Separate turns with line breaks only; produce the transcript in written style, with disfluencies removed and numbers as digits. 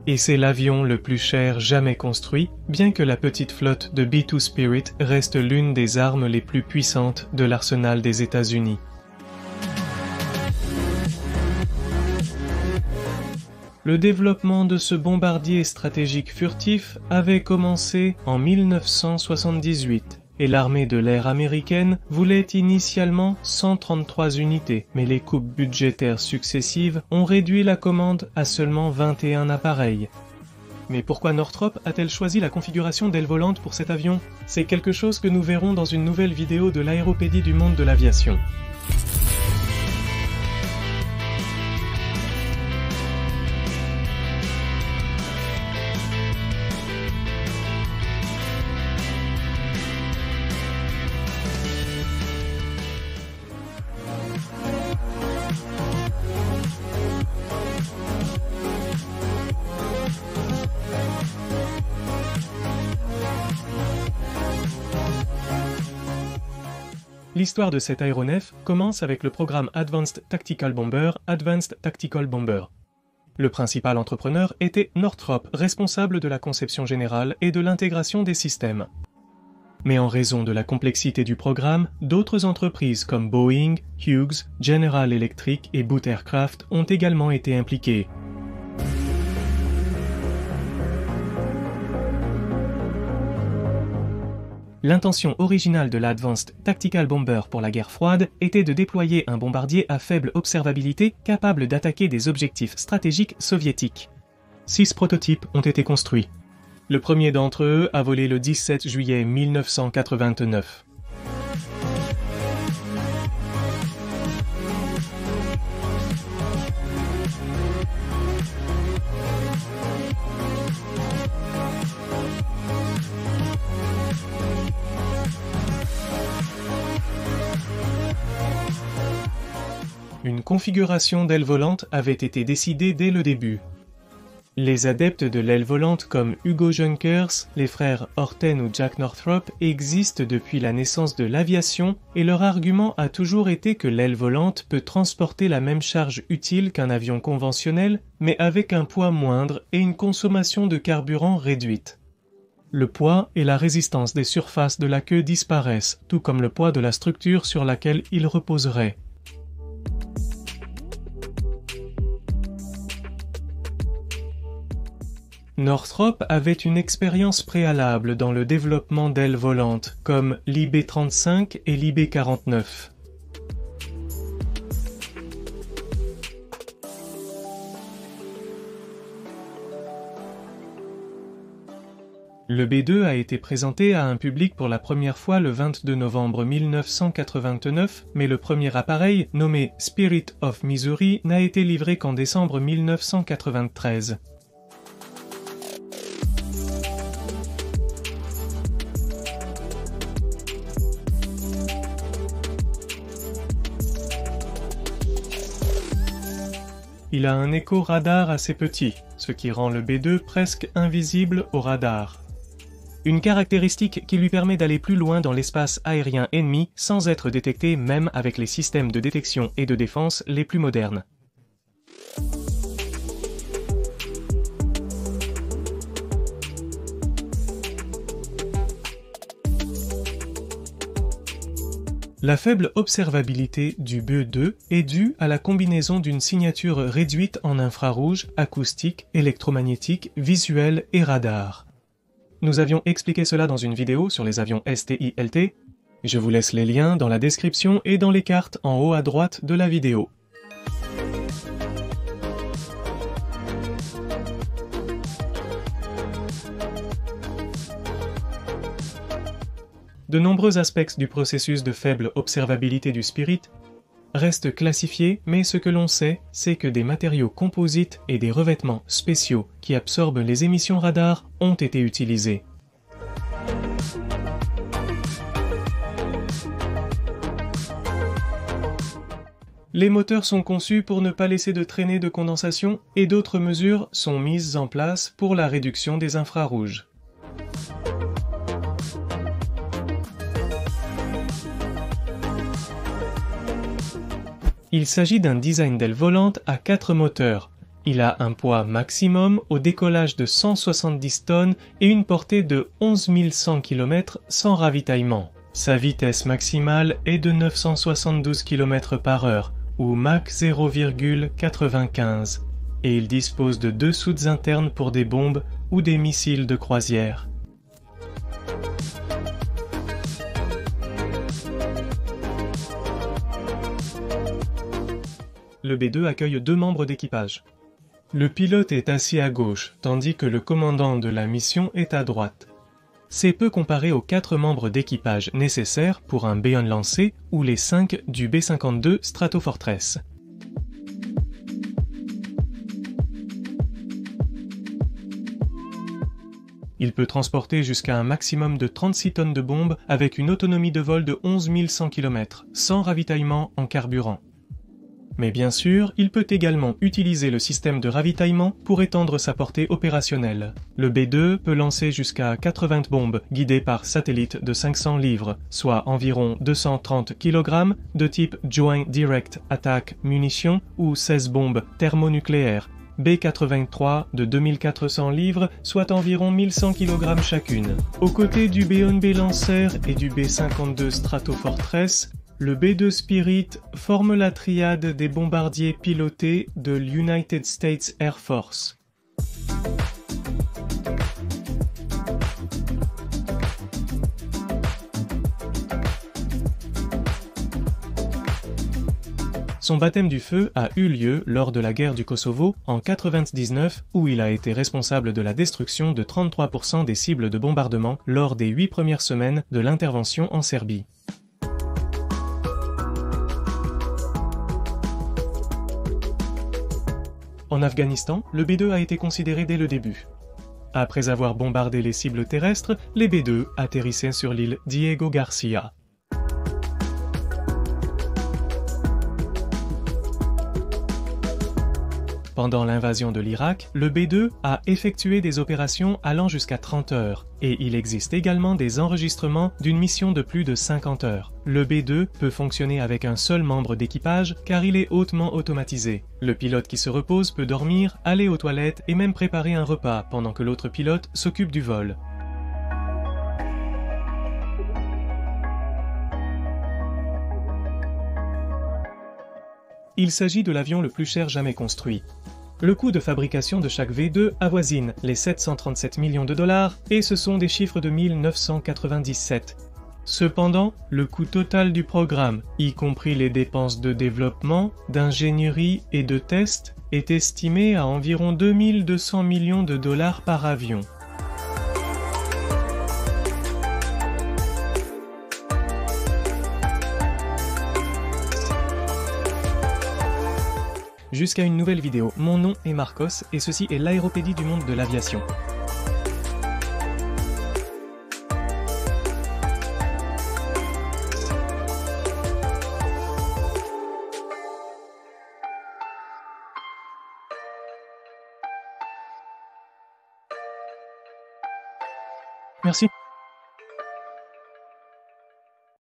Et c'est l'avion le plus cher jamais construit, bien que la petite flotte de B-2 Spirit reste l'une des armes les plus puissantes de l'arsenal des États-Unis. Le développement de ce bombardier stratégique furtif avait commencé en 1978 et l'armée de l'air américaine voulait initialement 133 unités, mais les coupes budgétaires successives ont réduit la commande à seulement 21 appareils. Mais pourquoi Northrop a-t-elle choisi la configuration d'aile volante pour cet avion? C'est quelque chose que nous verrons dans une nouvelle vidéo de l'aéropédie du monde de l'aviation. L'histoire de cet aéronef commence avec le programme Advanced Tactical Bomber, Advanced Tactical Bomber. Le principal entrepreneur était Northrop, responsable de la conception générale et de l'intégration des systèmes. Mais en raison de la complexité du programme, d'autres entreprises comme Boeing, Hughes, General Electric et Booth Aircraft ont également été impliquées. L'intention originale de l'Advanced Tactical Bomber pour la guerre froide était de déployer un bombardier à faible observabilité capable d'attaquer des objectifs stratégiques soviétiques. 6 prototypes ont été construits. Le premier d'entre eux a volé le 17 juillet 1989. Une configuration d'aile volante avait été décidée dès le début. Les adeptes de l'aile volante comme Hugo Junkers, les frères Orten ou Jack Northrop existent depuis la naissance de l'aviation et leur argument a toujours été que l'aile volante peut transporter la même charge utile qu'un avion conventionnel, mais avec un poids moindre et une consommation de carburant réduite. Le poids et la résistance des surfaces de la queue disparaissent, tout comme le poids de la structure sur laquelle il reposerait. Northrop avait une expérience préalable dans le développement d'ailes volantes, comme l'IB-35 et l'IB-49. Le B-2 a été présenté à un public pour la première fois le 22 novembre 1989, mais le premier appareil, nommé Spirit of Missouri, n'a été livré qu'en décembre 1993. Il a un écho radar assez petit, ce qui rend le B-2 presque invisible au radar. Une caractéristique qui lui permet d'aller plus loin dans l'espace aérien ennemi sans être détecté même avec les systèmes de détection et de défense les plus modernes. La faible observabilité du B-2 est due à la combinaison d'une signature réduite en infrarouge, acoustique, électromagnétique, visuel et radar. Nous avions expliqué cela dans une vidéo sur les avions STI-LT. Je vous laisse les liens dans la description et dans les cartes en haut à droite de la vidéo. De nombreux aspects du processus de faible observabilité du Spirit restent classifiés, mais ce que l'on sait, c'est que des matériaux composites et des revêtements spéciaux qui absorbent les émissions radar ont été utilisés. Les moteurs sont conçus pour ne pas laisser de traînées de condensation et d'autres mesures sont mises en place pour la réduction des infrarouges. Il s'agit d'un design d'aile volante à 4 moteurs, Il a un poids maximum au décollage de 170 tonnes et une portée de 11 100 km sans ravitaillement. Sa vitesse maximale est de 972 km/h ou Mach 0,95 et il dispose de 2 soutes internes pour des bombes ou des missiles de croisière. Le B2 accueille 2 membres d'équipage. Le pilote est assis à gauche, tandis que le commandant de la mission est à droite. C'est peu comparé aux 4 membres d'équipage nécessaires pour un B1 lancé ou les 5 du B-52 Stratofortress. Il peut transporter jusqu'à un maximum de 36 tonnes de bombes avec une autonomie de vol de 11 100 km, sans ravitaillement en carburant. Mais bien sûr, il peut également utiliser le système de ravitaillement pour étendre sa portée opérationnelle. Le B2 peut lancer jusqu'à 80 bombes guidées par satellite de 500 livres, soit environ 230 kg de type Joint Direct Attack Munition ou 16 bombes thermonucléaires B-83 de 2400 livres, soit environ 1100 kg chacune. Aux côtés du B-1B Lancer et du B-52 Stratofortress, le B-2 Spirit forme la triade des bombardiers pilotés de l'United States Air Force. Son baptême du feu a eu lieu lors de la guerre du Kosovo en 1999 où il a été responsable de la destruction de 33% des cibles de bombardement lors des 8 premières semaines de l'intervention en Serbie. En Afghanistan, le B-2 a été considéré dès le début. Après avoir bombardé les cibles terrestres, les B-2 atterrissaient sur l'île Diego Garcia. Pendant l'invasion de l'Irak, le B-2 a effectué des opérations allant jusqu'à 30 heures, et il existe également des enregistrements d'une mission de plus de 50 heures. Le B-2 peut fonctionner avec un seul membre d'équipage car il est hautement automatisé. Le pilote qui se repose peut dormir, aller aux toilettes et même préparer un repas pendant que l'autre pilote s'occupe du vol. Il s'agit de l'avion le plus cher jamais construit. Le coût de fabrication de chaque V2 avoisine les 737 millions de dollars et ce sont des chiffres de 1997. Cependant, le coût total du programme, y compris les dépenses de développement, d'ingénierie et de tests, est estimé à environ 2200 millions de dollars par avion. Jusqu'à une nouvelle vidéo, mon nom est Marcos et ceci est l'aéropédie du monde de l'aviation.